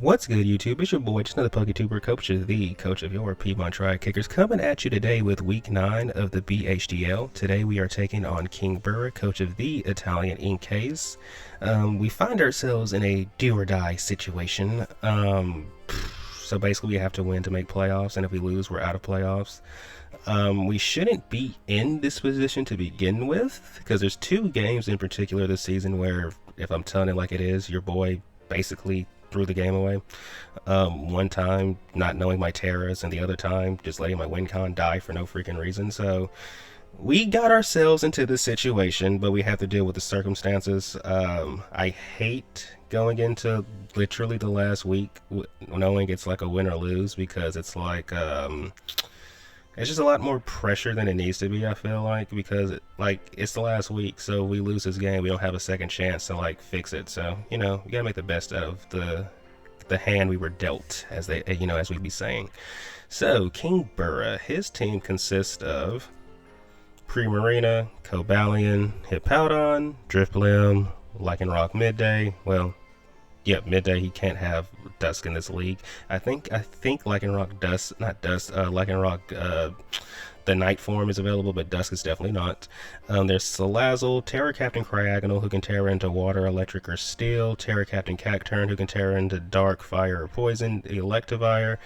What's good, YouTube? It's your boy, just another PokeTuber, Coach of the coach of your Piedmont Triad Kickers, coming at you today with Week 9 of the BHDL. Today we are taking on King Burra, coach of the Italian Inkays. We find ourselves in a do-or-die situation. So basically we have to win to make playoffs, and if we lose, we're out of playoffs. We shouldn't be in this position to begin with, because there's two games in particular this season where, if I'm telling it like it is, your boy basically threw the game away. One time not knowing my terras, and the other time just letting my win con die for no freaking reason. So we got ourselves into this situation, but we have to deal with the circumstances. I hate going into literally the last week knowing it's like a win or lose, because it's like it's just a lot more pressure than it needs to be, I feel like, because it's the last week, so we lose this game, we don't have a second chance to fix it. So, we gotta make the best out of the hand we were dealt, as as we'd be saying. So King Burra, his team consists of Primarina, Cobalion, Hippowdon, Drifblim, Lycanroc Midday. Well, yeah, Midday, he can't have Dusk in this league. I think Lycanroc Dusk, not Dusk, Lycanroc, the Night form is available, but Dusk is definitely not. There's Salazzle, Terra Captain Cryogonal, who can Terra into Water, Electric, or Steel, Terra Captain Cacturn, who can Terra into Dark, Fire, or Poison, Electivire,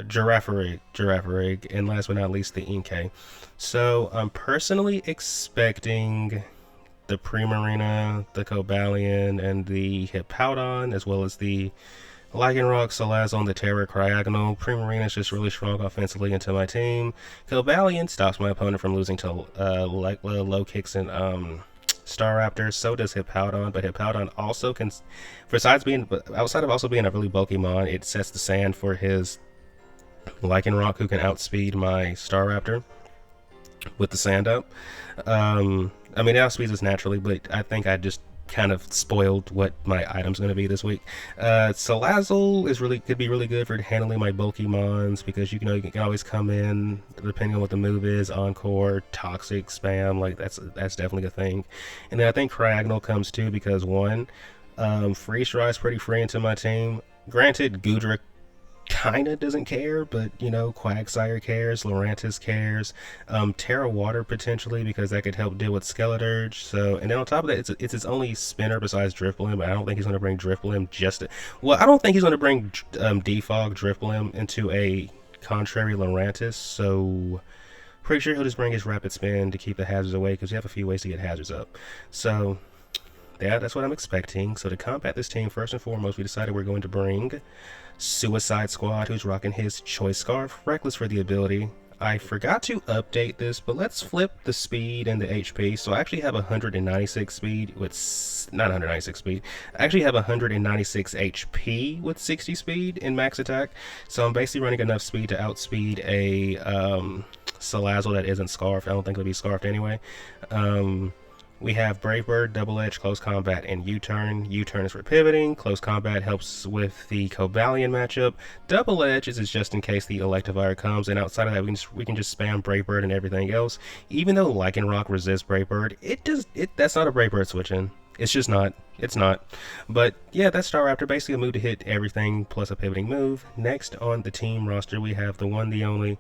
Girafarig, and last but not least, the Inkay. So I'm personally expecting the Primarina, the Cobalion, and the Hippowdon, as well as the Lycanroc, Salazzle, and the Terra Cryogonal. Primarina is just really strong offensively into my team. Cobalion stops my opponent from losing to low kicks and Staraptors. So does Hippowdon, but Hippowdon also can, outside of also being a really bulky mon, it sets the sand for his Lycanroc, who can outspeed my Staraptor with the sand up. I mean, it outspeeds us naturally, but I think I just kind of spoiled what my item's going to be this week. Salazzle could be really good for handling my bulky mons, because you can always come in depending on what the move is, encore, toxic, spam, that's definitely a thing. And then I think Cryogonal comes too, because one, Freeze Dry is pretty free into my team. Granted, Gudra kinda doesn't care, but Quagsire cares, Lurantis cares, Terra Water potentially, because that could help deal with Skeleturge. So, and then on top of that, it's his only spinner besides Drifblim. I don't think he's going to bring Drifblim I don't think he's going to bring Defog Drifblim into a contrary Lurantis. So pretty sure he'll just bring his Rapid Spin to keep the hazards away, because you have a few ways to get hazards up. So yeah, that's what I'm expecting. So to combat this team, first and foremost, we decided we're going to bring Suicide Squad, who's rocking his Choice Scarf, Reckless for the ability. I forgot to update this, but let's flip the speed and the HP. So I actually have 196 speed with, not 196 speed, I actually have 196 HP with 60 speed in max attack. So I'm basically running enough speed to outspeed a Salazzle that isn't Scarfed. I don't think it'll be Scarfed anyway. We have Brave Bird, Double Edge, Close Combat, and U-Turn. U-Turn is for pivoting. Close Combat helps with the Cobalion matchup. Double Edge is just in case the Electivire comes, and outside of that, we can just spam Brave Bird and everything else. Even though Lycanroc resists Brave Bird, that's not a Brave Bird switch in. It's just not. It's not. But yeah, that's Staraptor. Basically a move to hit everything plus a pivoting move. Next on the team roster, we have the one, the only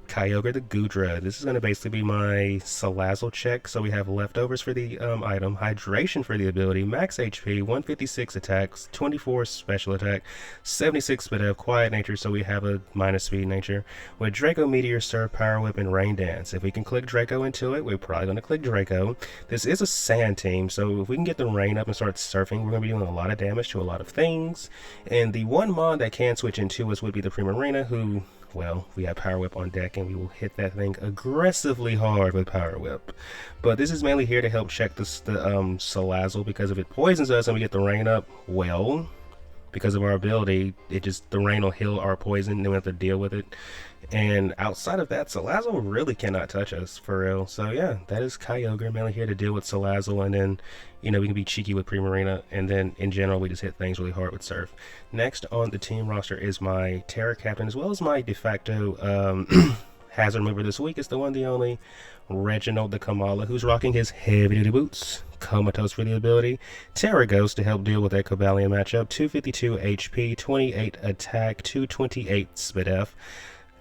Kyogre the Gudra. This is going to basically be my Salazzle check. So we have leftovers for the item, hydration for the ability, max HP, 156 attacks, 24 special attack, 76 bit of quiet nature, so we have a minus speed nature, with Draco Meteor, Surf, Power Whip, and Rain Dance. If we can click Draco into it, we're probably going to click Draco. This is a sand team, so if we can get the rain up and start surfing, we're going to be doing a lot of damage to a lot of things. And the one mod that can switch into us would be the Primarina, who, well, we have Power Whip on deck, and we will hit that thing aggressively hard with Power Whip. But this is mainly here to help check the Salazzle, because if it poisons us and we get the rain up, well, because of our ability, the rain will heal our poison, and then we have to deal with it. And outside of that, Salazzle really cannot touch us, for real. So yeah, that is Kyogre, mainly here to deal with Salazzle, and then, we can be cheeky with Primarina, and then in general, we just hit things really hard with Surf. Next on the team roster is my Terra Captain, as well as my de facto hazard mover this week is the one, the only Reginald the Kamala, who's rocking his heavy duty boots. Comatose for the ability. Terra Ghost to help deal with that Cobalion matchup. 252 HP, 28 attack, 228 Spit F.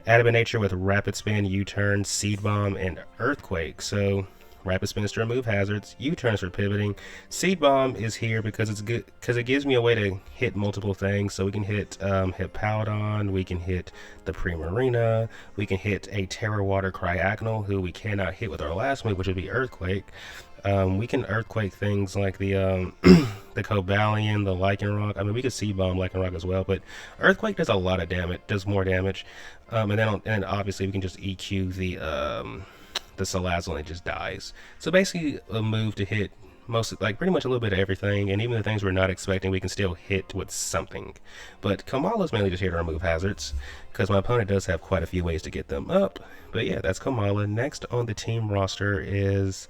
Adamant Nature with Rapid Spin, U-Turn, Seed Bomb, and Earthquake. So Rapid Spin is to remove hazards. U-Turns for pivoting. Seed Bomb is here because it's good, because it gives me a way to hit multiple things. So we can hit Hippowdon, we can hit the Primarina, we can hit a Terra Water Cryogonal, who we cannot hit with our last move, which would be Earthquake. We can Earthquake things like the the Cobalion, the Lycanroc. I mean, we could Seed Bomb Lycanroc as well, but Earthquake does a lot of damage, does more damage. And then obviously we can just EQ the Salazzle and it just dies. So basically a move to hit most, like pretty much a little bit of everything, and even the things we're not expecting we can still hit with something. But Kamala's mainly just here to remove hazards, because my opponent does have quite a few ways to get them up. But yeah, that's Kamala. Next on the team roster is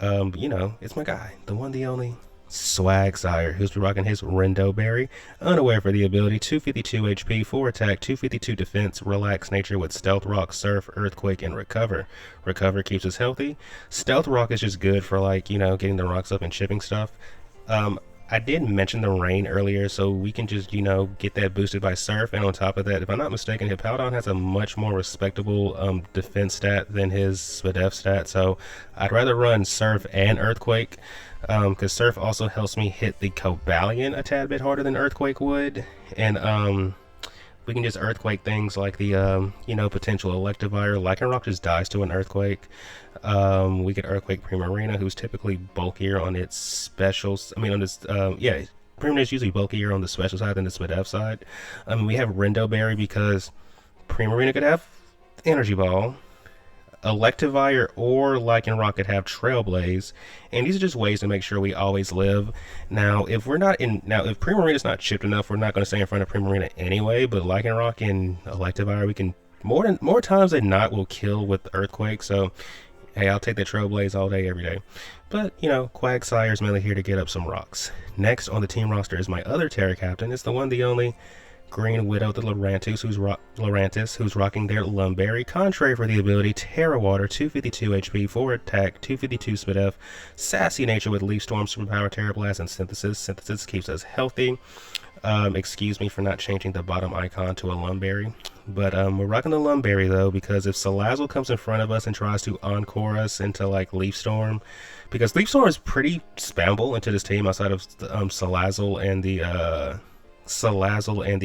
you know, it's my guy, the one, the only Swag Sire, who's rocking his Rendo Berry. Unaware for the ability, 252 HP, 4 attack, 252 defense, Relax Nature with Stealth Rock, Surf, Earthquake, and Recover. Recover keeps us healthy. Stealth Rock is just good for, like, you know, getting the rocks up and chipping stuff. I did mention the rain earlier, so we can just, you know, get that boosted by Surf. And on top of that, if I'm not mistaken, Hippowdon has a much more respectable defense stat than his Spadef stat. So I'd rather run Surf and Earthquake, because Surf also helps me hit the Cobalion a tad bit harder than Earthquake would. And we can just Earthquake things like the, you know, potential Electivire. Lycanroc just dies to an Earthquake. We could Earthquake Primarina, who's typically bulkier on its specials. I mean, on this, yeah, Primarina is usually bulkier on the special side than the Spadef side. We have Rendo Berry because Primarina could have Energy Ball. Electivire or Lycanroc could have Trailblaze, and these are just ways to make sure we always live. Now, if Primarina's not chipped enough, we're not going to stay in front of Primarina anyway. But Lycanroc and Electivire, we can more times than not will kill with Earthquake. So, hey, I'll take the Trailblaze all day, every day. But you know, Quagsire is mainly here to get up some rocks. Next on the team roster is my other Terra Captain. It's the one, the only Green Widow, the Lurantis, who's rocking their Lumberry. Contrary for the ability, Terra Water, 252 HP, 4 attack, 252 Spit F, Sassy Nature with Leaf Storm, Superpower, Terra Blast, and Synthesis. Synthesis keeps us healthy. Excuse me for not changing the bottom icon to a Lumberry. But we're rocking the Lumberry though, because if Salazzle comes in front of us and tries to encore us into like Leaf Storm, because Leaf Storm is pretty spammable into this team outside of Salazzle and the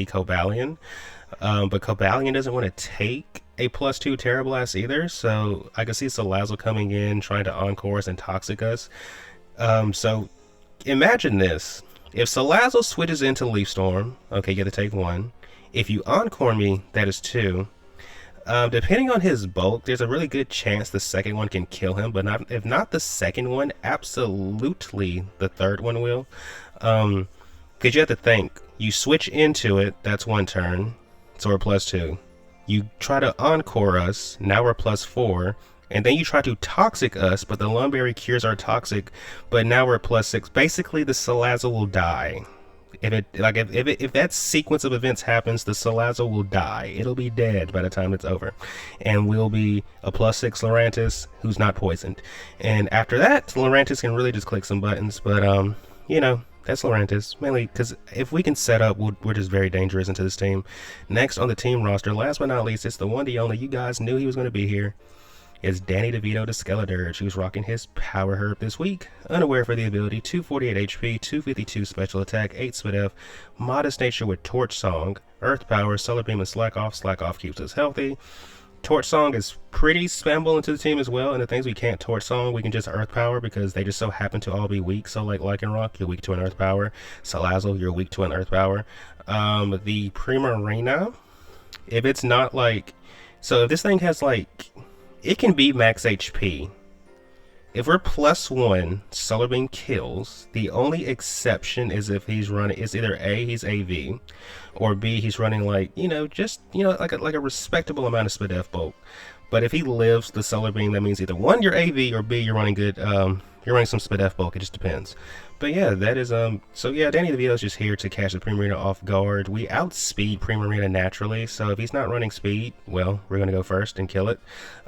Cobalion, but Cobalion doesn't want to take a +2 Terra Blast either, so I can see Salazzle coming in trying to encore us and toxic us. So imagine this: if Salazzle switches into Leaf Storm, okay, you get to take 1. If you encore me, that is 2. Depending on his bulk, there's a really good chance the second one can kill him, but if not the second one, absolutely the third one will. Because you have to think, you switch into it, that's 1 turn, so we're +2. You try to encore us, now we're +4, and then you try to toxic us, but the Lumberry cures our toxic, but now we're +6. Basically, the Salazzle will die. If that sequence of events happens, the Salazzle will die. It'll be dead by the time it's over, and we'll be a +6 Lurantis who's not poisoned. And after that, Lurantis can really just click some buttons. But you know, that's Lurantis, mainly because if we can set up, we're just very dangerous into this team. Next on the team roster, last but not least, it's the one, the only, you guys knew he was going to be here. It's Danny DeVito the Skeledirge, who's rocking his Power Herb this week. Unaware for the ability, 248 HP, 252 special attack, 8 Spit F, Modest Nature with Torch Song, Earth Power, Solar Beam, and Slack Off. Slack Off keeps us healthy. Torch Song is pretty spammable into the team as well, and the things we can't Torch Song, we can just Earth Power because they just so happen to all be weak. So like Lycanroc, you're weak to an Earth Power. Salazzle, you're weak to an Earth Power. The Primarina, if it's not like, so if this thing has like, it can be max HP. If we're +1, Solar Beam kills. The only exception is if he's running, it's either A, he's AV, or B, he's running like, you know, just, you know, like a respectable amount of Spadef bulk. But if he lives the Solar Beam, that means either 1, you're AV, or B, you're running good you're running some Spadef bulk, it just depends. But yeah, that is so yeah, Danny DeVito is just here to catch the Primarina off guard. We outspeed Primarina naturally, so if he's not running speed, well, we're gonna go first and kill it,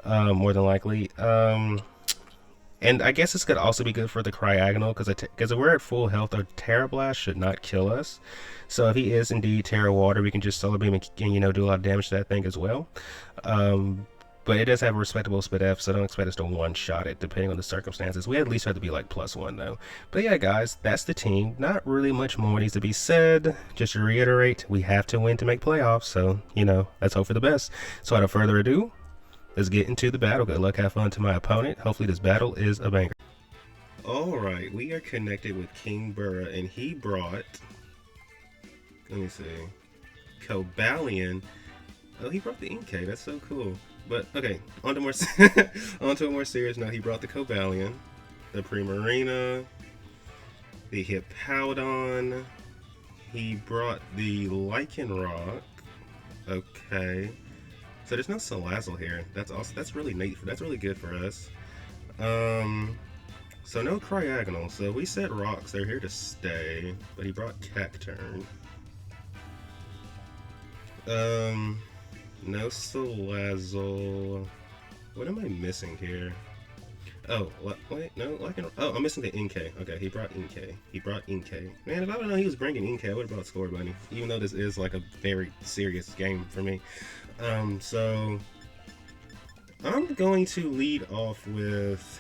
more than likely. And I guess this could also be good for the Cryogonal, because if we're at full health, our Terra Blast should not kill us. So if he is indeed Terra Water, we can just Solar Beam and you know, do a lot of damage to that thing as well. But it does have a respectable Spadef, so don't expect us to one-shot it, depending on the circumstances. We at least have to be like +1, though. But yeah, guys, that's the team. Not really much more needs to be said. Just to reiterate, we have to win to make playoffs, so, you know, let's hope for the best. So without further ado, let's get into the battle. Good luck, have fun to my opponent. Hopefully this battle is a banger. Alright, we are connected with King Burra, and he brought... Let me see. Cobalion. Oh, he brought the Inkay. That's so cool. But, okay, on to a more serious note. He brought the Cobalion, the Primarina, the Hippowdon. He brought the Lycanroc. Okay. So there's no Salazzle here. That's really neat. That's really good for us. So no Cryogonal. So we set rocks. They're here to stay. But he brought Cacturn. No Salazzle. What am I missing here? Oh, wait, no, oh, I'm missing the Inkay. Okay, he brought Inkay. Man, if I would know he was bringing Inkay, I would have brought Score Bunny. Even though this is like a very serious game for me. So I'm going to lead off with...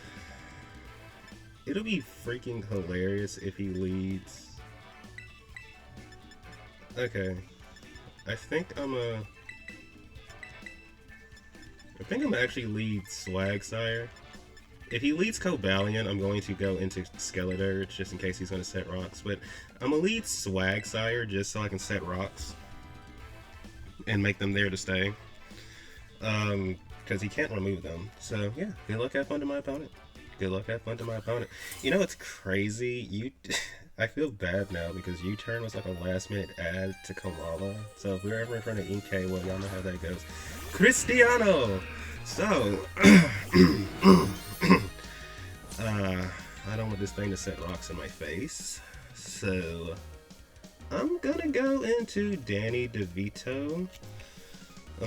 It'll be freaking hilarious if he leads... Okay. I think I'm gonna actually lead Swagsire. If he leads Cobalion, I'm going to go into Skeledirge just in case he's going to set rocks. But I'm gonna lead Swagsire just so I can set rocks and make them there to stay. Because he can't remove them. So yeah, good luck, have fun to my opponent. Good luck, have fun to my opponent. You know, it's crazy. I feel bad now because U-turn was like a last-minute add to Kamala. So if we're ever in front of Inkay, well, y'all know how that goes. Cristiano! So, I don't want this thing to set rocks in my face. So, I'm gonna go into Danny DeVito. I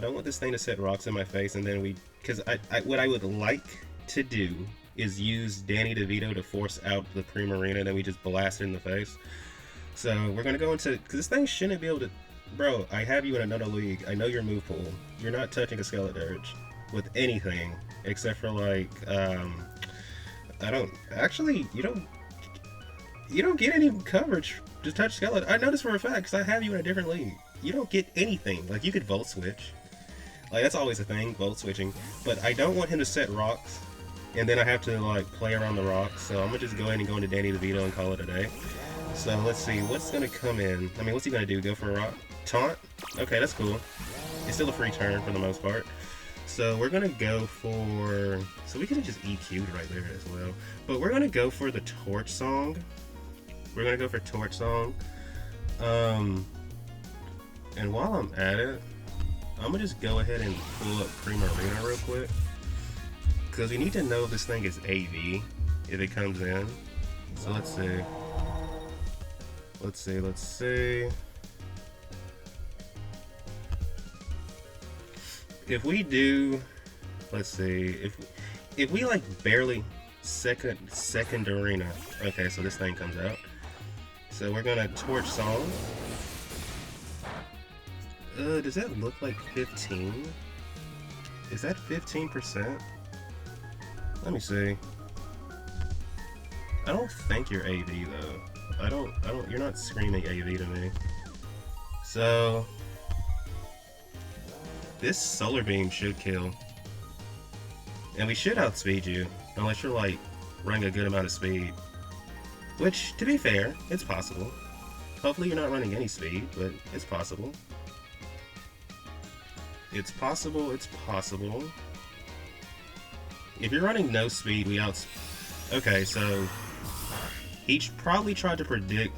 don't want this thing to set rocks in my face, and then because what I would like to do is use Danny DeVito to force out the Primarina, then we just blast it in the face. So we're gonna go into, because this thing shouldn't be able to, bro, I have you in another league, I know your move pool, you're not touching a Skeledirge with anything, except for like, you don't get any coverage to touch Skeledirge. I know this for a fact, because I have you in a different league. You don't get anything, like you could Volt Switch, like that's always a thing, Volt Switching, but I don't want him to set rocks, and then I have to like play around the rocks, so I'm gonna just go ahead and go into Danny DeVito and call it a day. So let's see, what's gonna come in? I mean, what's he gonna do? Go for a rock? Taunt? Okay, that's cool. It's still a free turn for the most part. So we're gonna go for... So we could have just EQ'd right there as well. But we're gonna go for the Torch Song. And while I'm at it, I'm gonna just go ahead and pull up Primarina real quick. Because we need to know if this thing is AV, if it comes in. So let's see. If we do, let's see, if we like barely second arena. Okay, so this thing comes out. So we're gonna Torch Song. Does that look like 15? Is that 15%? Let me see. I don't think you're AV though. You're not screaming AV to me. So, this Solar Beam should kill. And we should outspeed you, unless you're like running a good amount of speed. Which, to be fair, it's possible. Hopefully you're not running any speed, but it's possible. It's possible. If you're running no speed, we Okay, so he probably tried to predict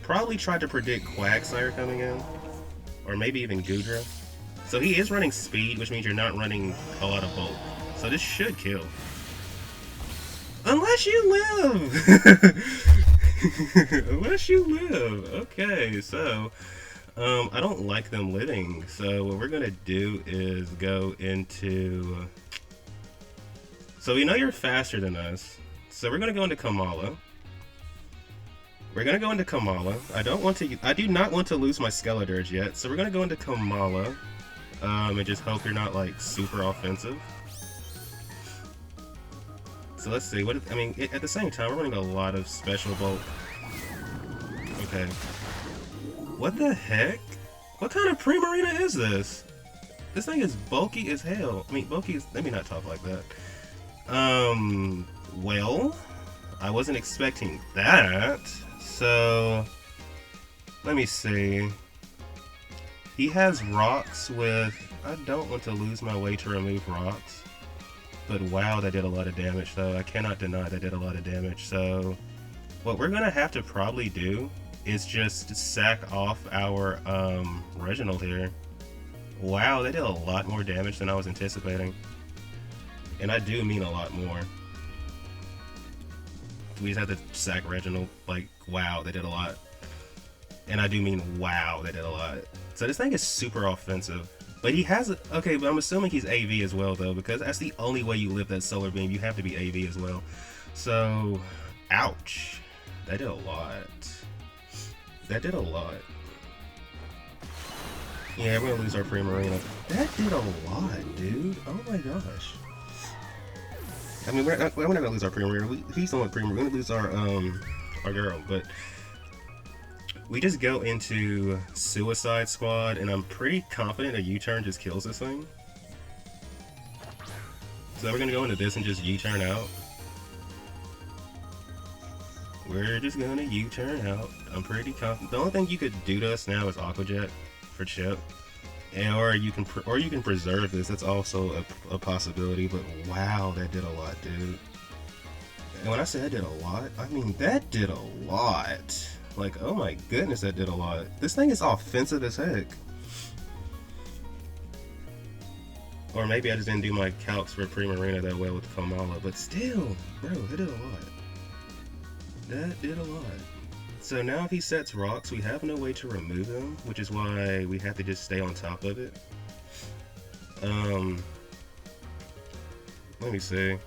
Quagsire coming in, or maybe even Goodra. So he is running speed, which means you're not running a lot of bulk. So this should kill. Unless you live! Unless you live. Okay, so I don't like them living. So what we're gonna do is go into. So we know you're faster than us. So we're gonna go into Kamala. We're gonna go into Kamala. I do not want to lose my Skeledirge yet. So we're gonna go into Kamala. And just hope you're not like super offensive. So let's see. At the same time, we're running a lot of special bulk. Okay. What the heck? What kind of Primarina is this? This thing is bulky as hell. I mean, bulky is. Let me not talk like that. Well, I wasn't expecting that. So, let me see. He has rocks with. I don't want to lose my way to remove rocks. But wow, that did a lot of damage, though. I cannot deny that did a lot of damage. So, what we're gonna have to probably do is just sack off our Reginald here. Wow, that did a lot more damage than I was anticipating. And I do mean a lot more. We just have to sack Reginald. Like, wow, they did a lot. And I do mean wow, they did a lot. So this thing is super offensive. But he has okay, but I'm assuming he's AV as well, though, because that's the only way you live that Solar Beam. You have to be AV as well. So, ouch. That did a lot. That did a lot. Yeah, we're gonna lose our Primarina. That did a lot, dude. Oh my gosh. I mean, we're not gonna lose our Primarina. He's the one Primarina. We're gonna lose our girl, but we just go into Suicide Squad, and I'm pretty confident a U-turn just kills this thing. So we're gonna go into this and just U-turn out. We're just gonna U-turn out. I'm pretty confident. The only thing you could do to us now is Aqua Jet for chip, or you can preserve this. That's also a possibility. But wow, that did a lot, dude. And when I say that did a lot, I mean that did a lot. Like, oh my goodness, that did a lot. This thing is offensive as heck. Or maybe I just didn't do my calcs for Primarina that well with Kamala, but still, bro, that did a lot. That did a lot. So now if he sets rocks, we have no way to remove them, which is why we have to just stay on top of it. Let me see.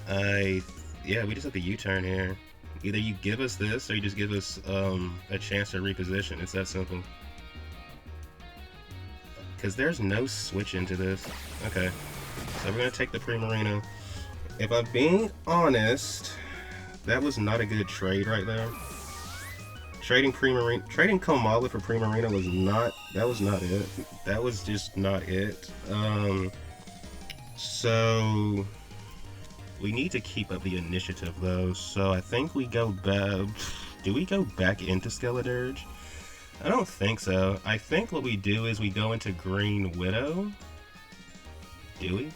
Yeah, we just have to U-turn here. Either you give us this, or you just give us a chance to reposition. It's that simple. Because there's no switch into this. Okay. So we're going to take the Primarina. If I'm being honest, that was not a good trade right there. Trading Kamala for Primarina was not it. That was just not it. So we need to keep up the initiative though. So I think we go back. Do we go back into Skeledirge? I don't think so. I think what we do is we go into Green Widow. Do we?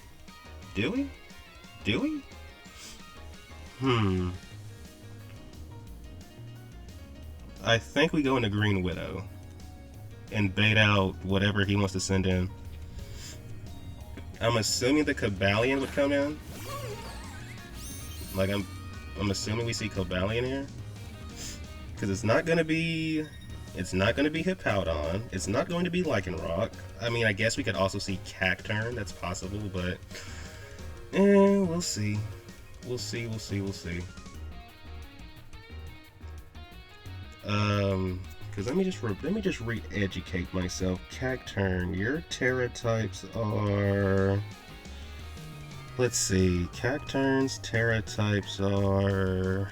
Do we? Do we? I think we go into Green Widow and bait out whatever he wants to send in. I'm assuming the Cobalion would come in. Like I'm assuming we see Cobalion here, because it's not gonna be Hippowdon. It's not going to be Lycanroc. I mean, I guess we could also see Cacturn. That's possible, but we'll see. We'll see. Because let me just re-educate myself. Cacturn, your Terra types are. Let's see. Cacturn's Terra types are.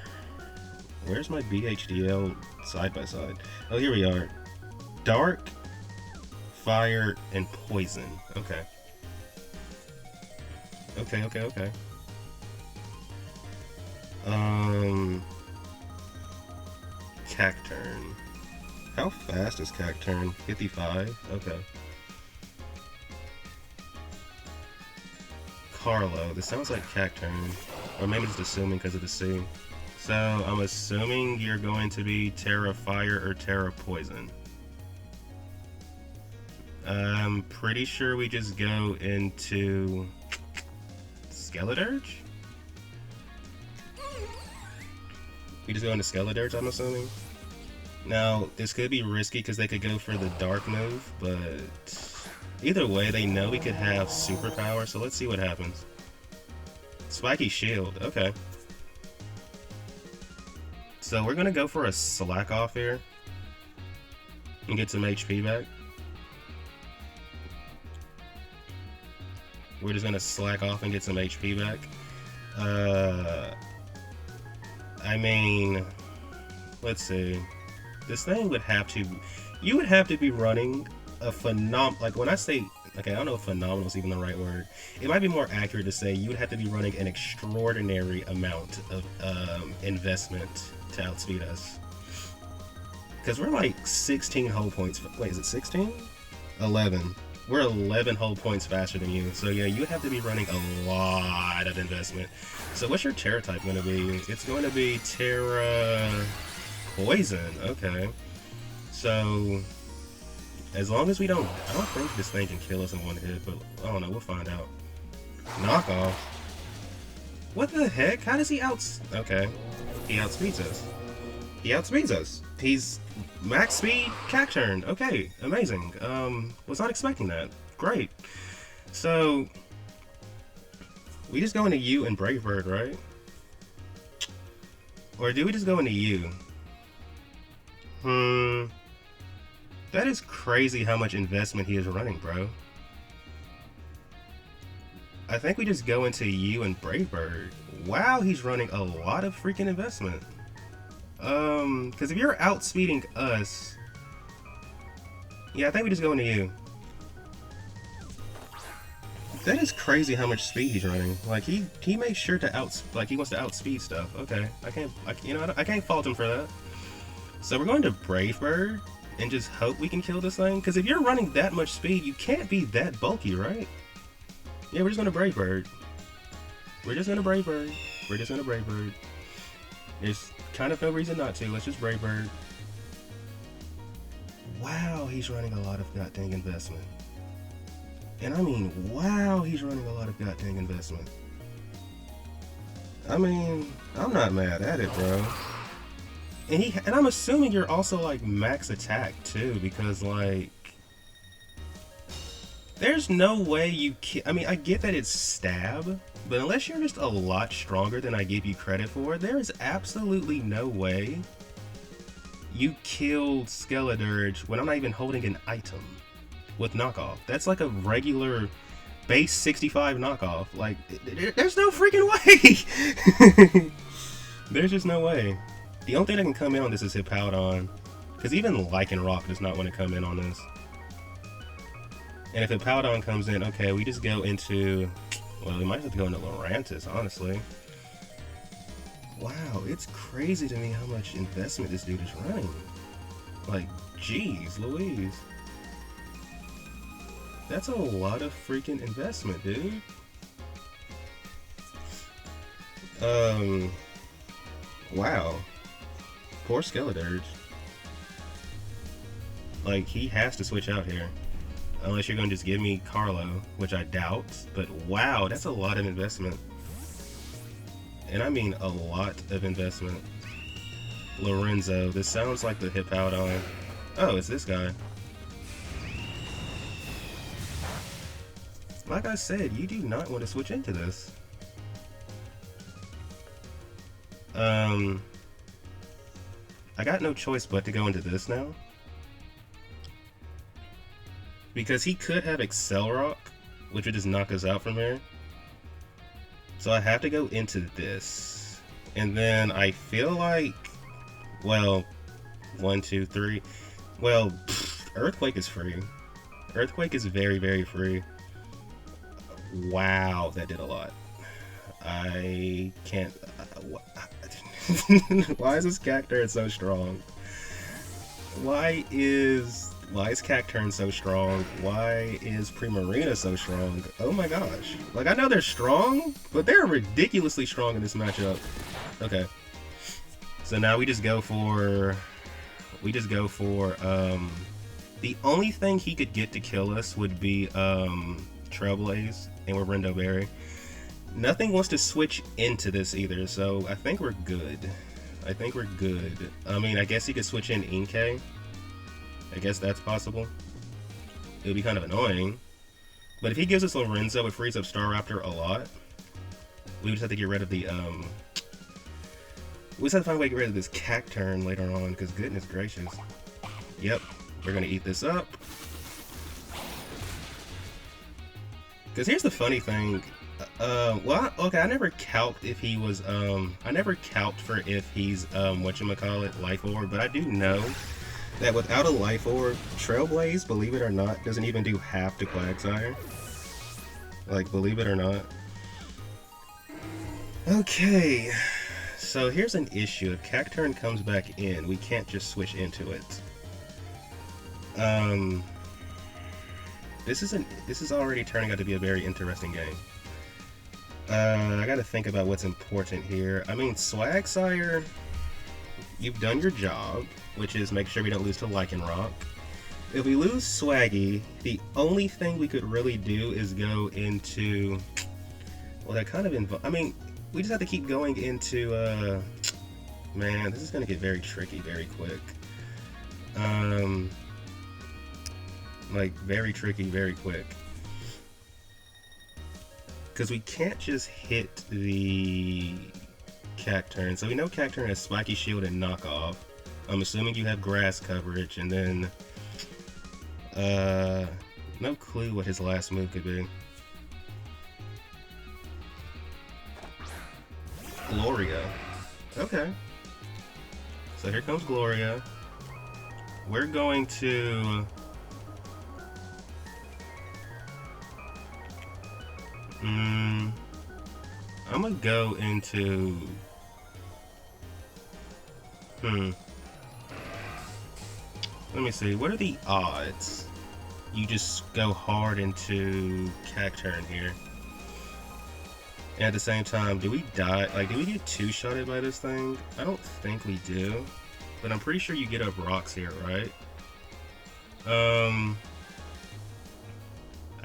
Where's my BHDL side by side? Oh, here we are. Dark, Fire, and Poison. Okay. Okay. Cacturn. How fast is Cacturn? 55? Okay. Carlo. This sounds like Cacturn. Or maybe just assuming because of the C. So, I'm assuming you're going to be Terra Fire or Terra Poison. I'm pretty sure we just go into... Skeledirge? We just go into Skeledirge, I'm assuming. Now, this could be risky because they could go for the dark move, but either way, they know we could have superpower, so let's see what happens. Spiky Shield, okay. So we're gonna go for a slack off here and get some HP back. We're just gonna slack off and get some HP back. I mean, let's see. This thing would have to, you would have to be running a like when I say, okay, I don't know if phenomenal is even the right word. It might be more accurate to say you would have to be running an extraordinary amount of investment to outspeed us. Because we're like 16 hull points, wait, is it 16? 11. We're 11 hull points faster than you. So yeah, you have to be running a lot of investment. So what's your Terra type going to be? It's going to be Terra Poison, okay. So, as long as we don't, I don't think this thing can kill us in one hit, but I don't know, we'll find out. Knockoff? What the heck? How does he okay. He outspeeds us. He outspeeds us. He's max speed, Cacturn. Okay, amazing. Was not expecting that. Great. So, we just go into U and Brave Bird, right? Or do we just go into U? That is crazy how much investment he is running, bro. I think we just go into U and Brave Bird. Wow, he's running a lot of freaking investment. Because if you're outspeeding us, yeah, I think we just go into U. That is crazy how much speed he's running. Like he makes sure to he wants to outspeed stuff. Okay, I can't fault him for that. So we're going to Brave Bird and just hope we can kill this thing. Because if you're running that much speed, you can't be that bulky, right? Yeah, we're just going to Brave Bird. We're just going to Brave Bird. We're just going to Brave Bird. There's kind of no reason not to. Let's just Brave Bird. Wow, he's running a lot of goddamn investment. And I mean, wow, he's running a lot of goddamn investment. I mean, I'm not mad at it, bro. And I'm assuming you're also like max attack too, because like there's no way you can. I mean, I get that it's stab, but unless you're just a lot stronger than I give you credit for, there is absolutely no way you killed Skeledirge when I'm not even holding an item with knockoff. That's like a regular base 65 knockoff. Like, there's no freaking way. There's just no way. The only thing that can come in on this is Hippowdon, because even Lycanroc does not want to come in on this. And if Hippowdon comes in, okay, we just go into, well, we might have to go into Lurantis, honestly. Wow, it's crazy to me how much investment this dude is running. Like, jeez Louise. That's a lot of freaking investment, dude. Wow. Poor Skeledirge. Like, he has to switch out here. Unless you're going to just give me Carlo, which I doubt. But wow, that's a lot of investment. And I mean a lot of investment. Lorenzo. This sounds like the Hippowdon. Oh, it's this guy. Like I said, you do not want to switch into this. I got no choice but to go into this now. Because he could have Accelerock, which would just knock us out from here. So I have to go into this. And then I feel like, well, 1, 2, 3. Well, Earthquake is free. Earthquake is very, very free. Wow, that did a lot. I can't. Why is this Cacturn so strong? Why is Cacturn so strong? Why is Primarina so strong? Oh my gosh. Like, I know they're strong, but they're ridiculously strong in this matchup. Okay. So now we just go for the only thing he could get to kill us would be Trailblaze, and we're Brendo Berry. Nothing wants to switch into this either, so I think we're good. I think we're good. I mean, I guess he could switch in Inkay. I guess that's possible. It would be kind of annoying. But if he gives us Lorenzo, it frees up Staraptor a lot. We just have to get rid of the, we just have to find a way to get rid of this Cacturn later on, because goodness gracious. Yep, we're gonna eat this up. Because here's the funny thing. Well, okay, I never calced if he was, I never calced for if he's, whatchamacallit, Life Orb, but I do know that without a Life Orb, Trailblaze, believe it or not, doesn't even do half to Quagsire. Like, believe it or not. Okay, so here's an issue. If Cacturn comes back in, we can't just switch into it. This is already turning out to be a very interesting game. I gotta think about what's important here. I mean, Swagsire, you've done your job, which is make sure we don't lose to Lycanroc. If we lose Swaggy, the only thing we could really do is go into... Well, that kind of I mean, we just have to keep going into... Man, this is gonna get very tricky very quick. Like, very tricky very quick. Because we can't just hit the Cacturn. So we know Cacturn has Spiky Shield and Knockoff. I'm assuming you have Grass coverage, and then... no clue what his last move could be. Gloria. Okay. So here comes Gloria. We're going to... I'm gonna go into... Let me see, what are the odds you just go hard into Cacturn here? And at the same time, do we die? Like, do we get two-shotted by this thing? I don't think we do. But I'm pretty sure you get up rocks here, right? I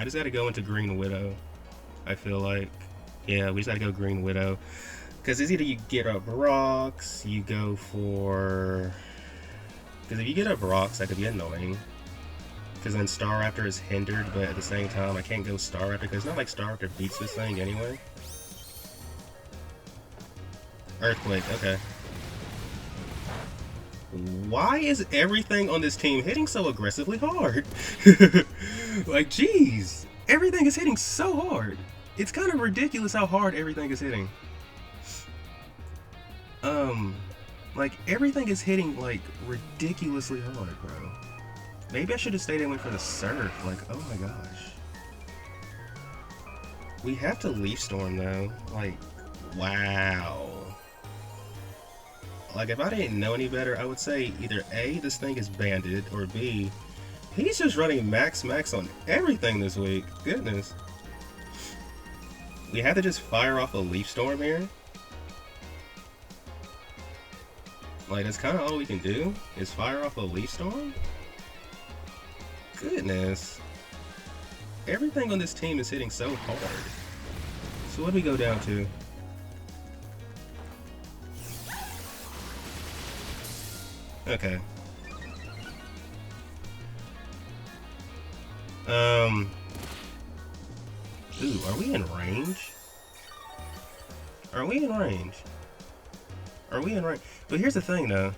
just gotta go into Green Widow, I feel like. Yeah, we just gotta go Green Widow. Because it's either you get up rocks, you go for... Because if you get up rocks, that could be annoying. Because then Staraptor is hindered, but at the same time, I can't go Staraptor, because it's not like Staraptor beats this thing anyway. Earthquake, okay. Why is everything on this team hitting so aggressively hard? Like, jeez. Everything is hitting so hard. It's kind of ridiculous how hard everything is hitting. Like, everything is hitting, like, ridiculously hard, bro. Maybe I should have stayed and went for the Surf. Like, oh my gosh. We have to Leaf Storm, though. Like, wow. Like, if I didn't know any better, I would say either A, this thing is banded, or B, he's just running max on everything this week. Goodness. We have to just fire off a Leaf Storm here. Like, that's kind of all we can do, is fire off a Leaf Storm? Goodness. Everything on this team is hitting so hard. So what do we go down to? Okay. Ooh, are we in range? Are we in range? Are we in range? But here's the thing, though.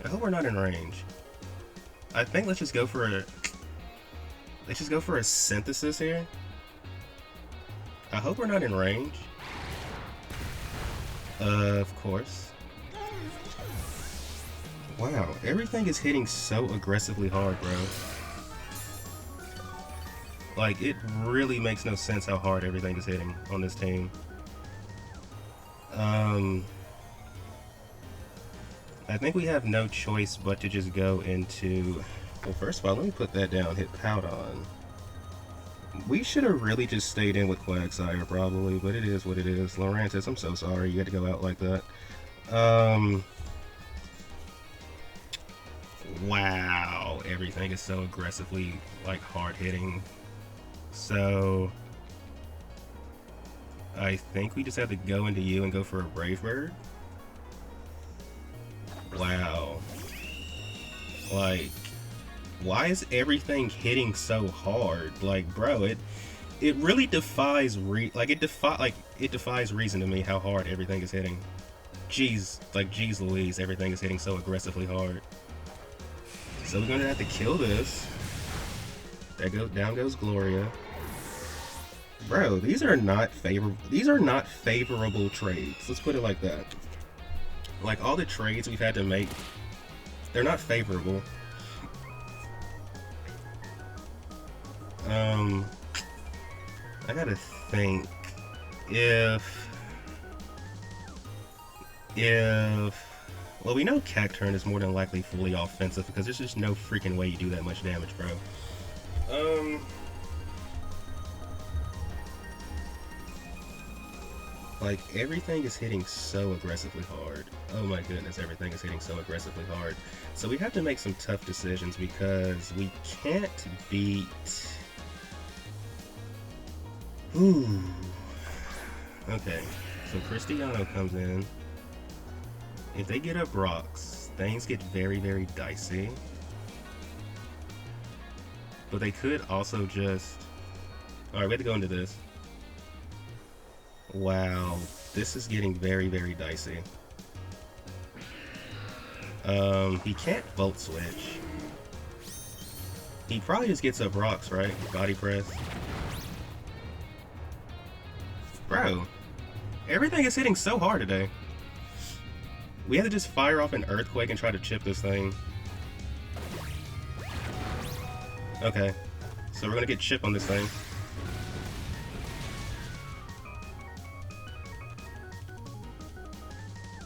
I hope we're not in range. I think let's just go for a... Let's just go for a Synthesis here. I hope we're not in range. Of course. Wow, everything is hitting so aggressively hard, bro. Like, it really makes no sense how hard everything is hitting on this team. I think we have no choice but to just go into... Well, first of all, let me put that down, hit Powdon. We should have really just stayed in with Quagsire, probably, but it is what it is. Lorantis, I'm so sorry you had to go out like that. Wow, everything is so aggressively, like, hard-hitting. So, I think we just have to go into you and go for a Brave Bird. Wow. Like, why is everything hitting so hard? Like, bro, it really defies it defies reason to me how hard everything is hitting. Jeez, like jeez Louise, everything is hitting so aggressively hard. So we're gonna have to kill this. Down goes Gloria. Bro, these are not favorable trades. Let's put it like that. Like, all the trades we've had to make, they're not favorable. I gotta think well, we know Cacturn is more than likely fully offensive because there's just no freaking way you do that much damage, bro. Like, everything is hitting so aggressively hard. Oh my goodness, everything is hitting so aggressively hard. So we have to make some tough decisions because we can't beat... Ooh. Okay, so Cristiano comes in. If they get up rocks, things get very, very dicey. But they could also just... Alright, we have to go into this. Wow, this is getting very, very dicey. He can't Volt Switch. He probably just gets up rocks, right? Body Press. Bro, everything is hitting so hard today. We have to just fire off an Earthquake and try to chip this thing. Okay, so we're gonna get chip on this thing.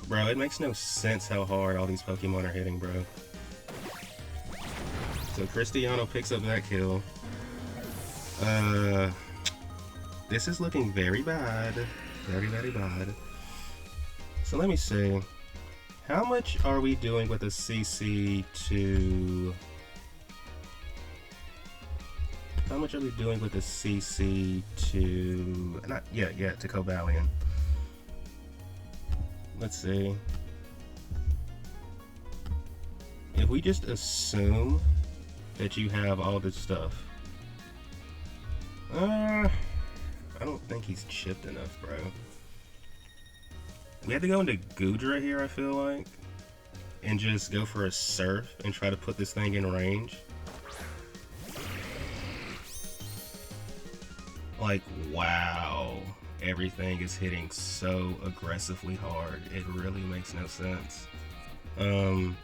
Bro, it makes no sense how hard all these Pokemon are hitting, bro. So Cristiano picks up that kill. This is looking very bad. Very, very bad. So let me see. How much are we doing with a CC to... How much are we doing with a CC to... Not yet, to Cobalion. Let's see. If we just assume that you have all this stuff. I don't think he's chipped enough, bro. We have to go into Goodra here, I feel like. And just go for a Surf and try to put this thing in range. Like, wow. Everything is hitting so aggressively hard. It really makes no sense. It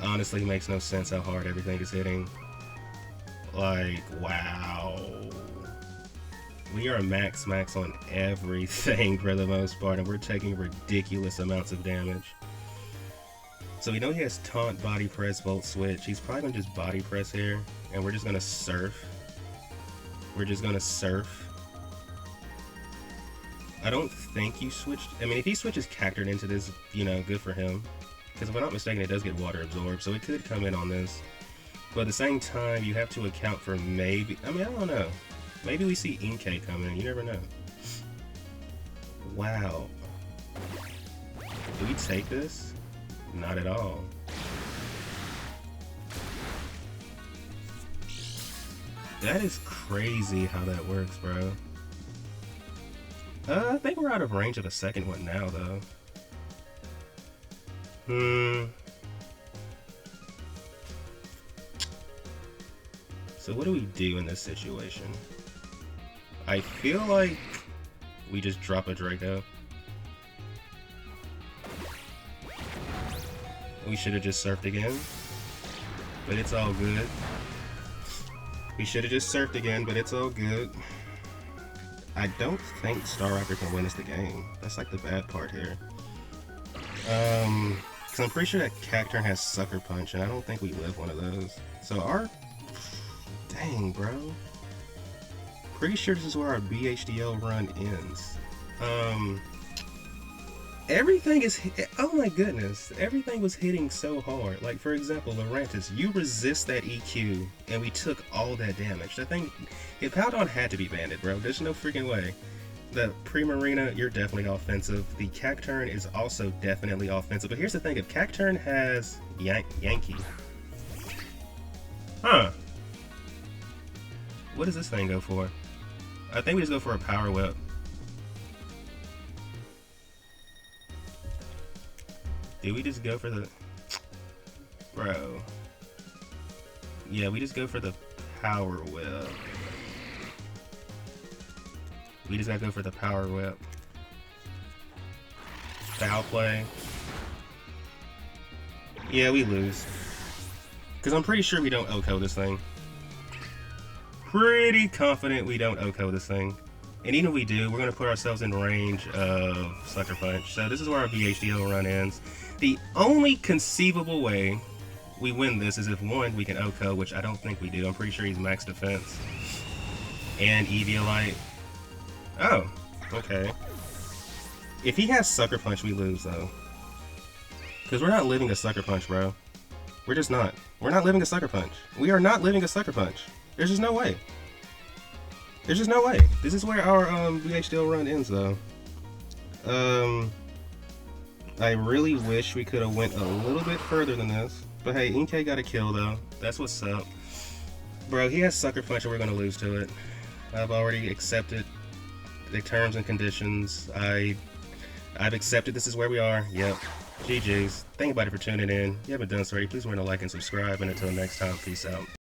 honestly makes no sense how hard everything is hitting. Like, wow. We are max on everything for the most part, and we're taking ridiculous amounts of damage. So we know he has Taunt, Body Press, Volt Switch. He's probably gonna just Body Press here, and we're just gonna Surf. We're just gonna Surf. I don't think you switched... I mean, if he switches Cacturn into this, you know, good for him. Because if I'm not mistaken, it does get Water Absorbed, so it could come in on this. But at the same time, you have to account for maybe... I mean, I don't know. Maybe we see Inkay come in. You never know. Wow. Do we take this? Not at all. That is crazy how that works, bro. I think we're out of range of a second one now, though. So what do we do in this situation? I feel like we just drop a Draco. We should have just surfed again, but it's all good. We should have just surfed again, but it's all good. I don't think Staraptor can win us the game. That's like the bad part here. Because I'm pretty sure that Cacturn has Sucker Punch, and I don't think we live one of those. So our... Dang, bro. Pretty sure this is where our BHDL run ends. Everything is, oh my goodness, everything was hitting so hard. Like, for example, Laurentis, you resist that EQ, and we took all that damage. That thing, if Haldon had to be banded, bro, there's no freaking way. The Primarina, you're definitely offensive. The Cacturn is also definitely offensive. But here's the thing, if Cacturn has Yankee. Huh. What does this thing go for? I think we just go for a Power Whip. Did we just go for the... Bro. Yeah, we just go for the Power Whip. We just gotta go for the Power Whip. Foul play. Yeah, we lose. Because I'm pretty sure we don't OHKO this thing. Pretty confident we don't OHKO this thing. And even if we do, we're going to put ourselves in range of Sucker Punch. So this is where our BHDL run ends. The only conceivable way we win this is if, one, we can OHKO, which I don't think we do. I'm pretty sure he's max defense. And Eviolite. Oh, okay. If he has Sucker Punch, we lose, though. Because we're not living a Sucker Punch, bro. We're just not. We're not living a Sucker Punch. We are not living a Sucker Punch. There's just no way. There's just no way. This is where our BHDL run ends, though. I really wish we could have went a little bit further than this. But hey, Inkay got a kill, though. That's what's up. Bro, he has Sucker Punch and we're going to lose to it. I've already accepted the terms and conditions. I've accepted this is where we are. Yep. GG's. Thank you, everybody, for tuning in. If you haven't done so already, please remember to like and subscribe. And until next time, peace out.